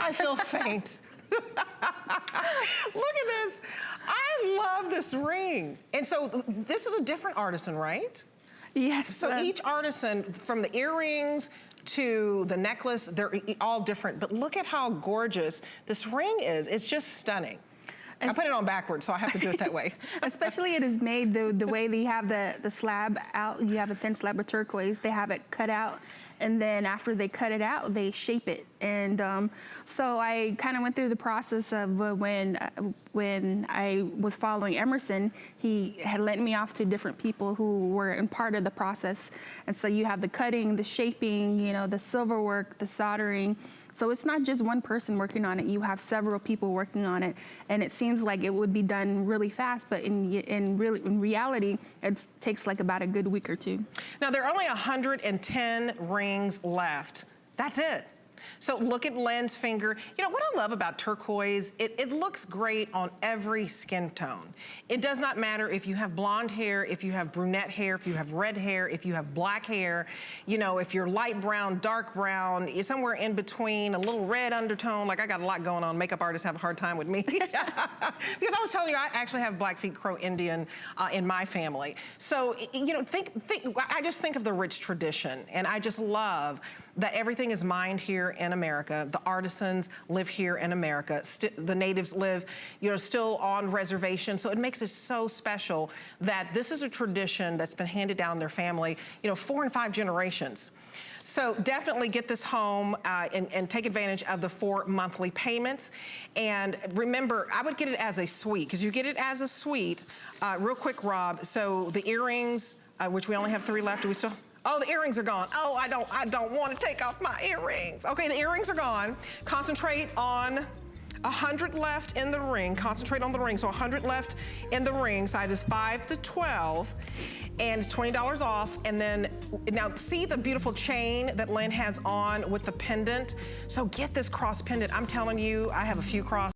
I feel faint. Look at this. I love this ring. And so this is a different artisan, right? Yes. So each artisan, from the earrings to the necklace, they're all different. But look at how gorgeous this ring is. It's just stunning. I put it on backwards, so I have to do it that way. Especially it is made the way they have the slab out. You have a thin slab of turquoise. They have it cut out. And then after they cut it out, they shape it. And so I kind of went through the process of when I was following Emerson, he had lent me off to different people who were in part of the process. And so you have the cutting, the shaping, you know, the silver work, the soldering. So it's not just one person working on it. You have several people working on it. And it seems like it would be done really fast, but in reality, it takes like about a good week or two. Now, there are only 110 rings left. That's it. So look at Lynn's finger. You know, what I love about turquoise, it looks great on every skin tone. It does not matter if you have blonde hair, if you have brunette hair, if you have red hair, if you have black hair, you know, if you're light brown, dark brown, somewhere in between, a little red undertone. Like, I got a lot going on. Makeup artists have a hard time with me. Because I was telling you, I actually have Blackfeet Crow Indian in my family. So, you know, I just think of the rich tradition, and I just love that everything is mined here in America. The artisans live here in America. The natives live, you know, still on reservation. So it makes it so special that this is a tradition that's been handed down in their family, you know, 4 and 5 generations. So definitely get this home and take advantage of the 4 monthly payments. And remember, I would get it as a suite, because you get it as a suite. Real quick, Rob, so the earrings, which we only have 3 left, do we still? Oh, the earrings are gone. Oh, I don't want to take off my earrings. Okay, the earrings are gone. Concentrate on 100 left in the ring. Concentrate on the ring. So 100 left in the ring, sizes 5 to 12, and it's $20 off. And then, now see the beautiful chain that Lynn has on with the pendant? So get this cross pendant. I'm telling you, I have a few cross